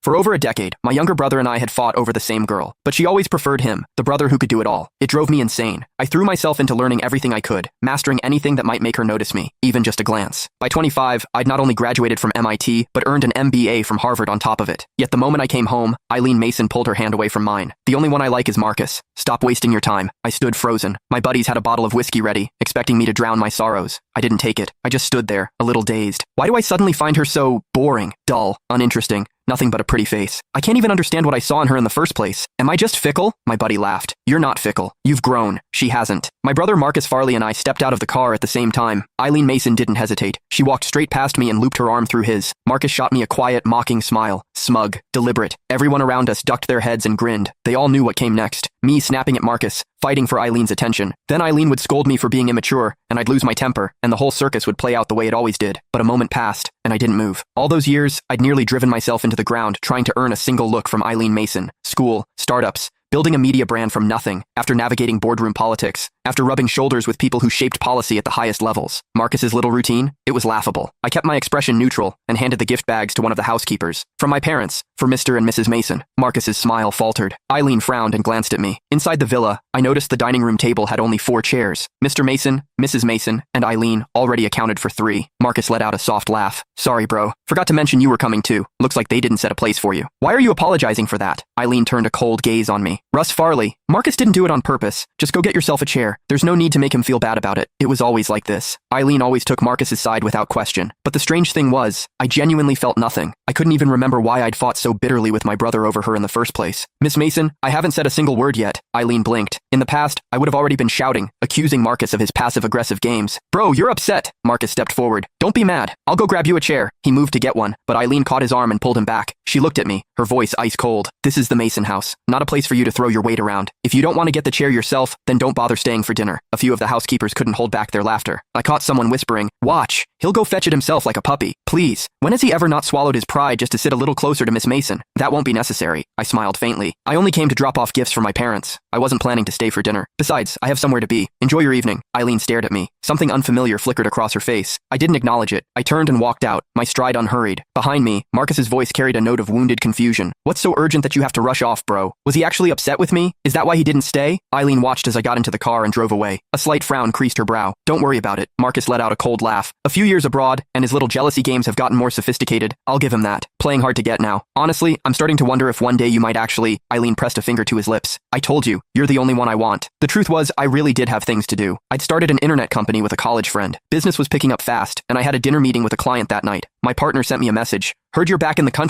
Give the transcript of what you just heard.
For over a decade, my younger brother and I had fought over the same girl, but she always preferred him, the brother who could do it all. It drove me insane. I threw myself into learning everything I could, mastering anything that might make her notice me, even just a glance. By 25, I'd not only graduated from MIT, but earned an MBA from Harvard on top of it. Yet the moment I came home, Eileen Mason pulled her hand away from mine. The only one I like is Marcus. Stop wasting your time. I stood frozen. My buddies had a bottle of whiskey ready, expecting me to drown my sorrows. I didn't take it. I just stood there, a little dazed. Why do I suddenly find her so boring, dull, uninteresting? Nothing but a pretty face. I can't even understand what I saw in her in the first place. Am I just fickle? My buddy laughed. You're not fickle. You've grown. She hasn't. My brother Marcus Farley and I stepped out of the car at the same time. Eileen Mason didn't hesitate. She walked straight past me and looped her arm through his. Marcus shot me a quiet, mocking smile. Smug. Deliberate. Everyone around us ducked their heads and grinned. They all knew what came next. Me snapping at Marcus, fighting for Eileen's attention. Then Eileen would scold me for being immature, and I'd lose my temper, and the whole circus would play out the way it always did. But a moment passed, and I didn't move. All those years, I'd nearly driven myself into the ground trying to earn a single look from Eileen Mason. School, startups, building a media brand from nothing, after navigating boardroom politics, after rubbing shoulders with people who shaped policy at the highest levels. Marcus's little routine? It was laughable. I kept my expression neutral and handed the gift bags to one of the housekeepers. From my parents, for Mr. and Mrs. Mason. Marcus's smile faltered. Eileen frowned and glanced at me. Inside the villa, I noticed the dining room table had only 4 chairs. Mr. Mason, Mrs. Mason, and Eileen already accounted for 3. Marcus let out a soft laugh. Sorry, bro. Forgot to mention you were coming too. Looks like they didn't set a place for you. Why are you apologizing for that? Eileen turned a cold gaze on me. Russ Farley. Marcus didn't do it on purpose. Just go get yourself a chair. There's no need to make him feel bad about it. It was always like this. Eileen always took Marcus's side without question. But the strange thing was, I genuinely felt nothing. I couldn't even remember why I'd fought so bitterly with my brother over her in the first place. Miss Mason, I haven't said a single word yet. Eileen blinked. In the past, I would have already been shouting, accusing Marcus of his passive-aggressive games. Bro, you're upset. Marcus stepped forward. Don't be mad. I'll go grab you a chair. He moved to get one, but Eileen caught his arm and pulled him back. She looked at me, her voice ice cold. This is the Mason house, not a place for you to throw your weight around. If you don't want to get the chair yourself, then don't bother staying for dinner. A few of the housekeepers couldn't hold back their laughter. I caught someone whispering, watch, he'll go fetch it himself like a puppy. Please, when has he ever not swallowed his pride just to sit a little closer to Miss Mason? That won't be necessary. I smiled faintly. I only came to drop off gifts for my parents. I wasn't planning to stay for dinner. Besides, I have somewhere to be. Enjoy your evening. Eileen stared at me. Something unfamiliar flickered across her face. I didn't acknowledge it. I turned and walked out, my stride unhurried. Behind me, Marcus's voice carried a note of wounded confusion. What's so urgent that you have to rush off, bro? Was he actually upset with me? Is that why he didn't stay? Eileen watched as I got into the car and drove away. A slight frown creased her brow. Don't worry about it. Marcus let out a cold laugh. A few years abroad, and his little jealousy games have gotten more sophisticated. I'll give him that. Playing hard to get now. Honestly, I'm starting to wonder if one day you might actually... Eileen pressed a finger to his lips. I told you, you're the only one I want. The truth was, I really did have things to do. I'd started an internet company with a college friend. Business was picking up fast, and I had a dinner meeting with a client that night. My partner sent me a message. Heard you're back in the country.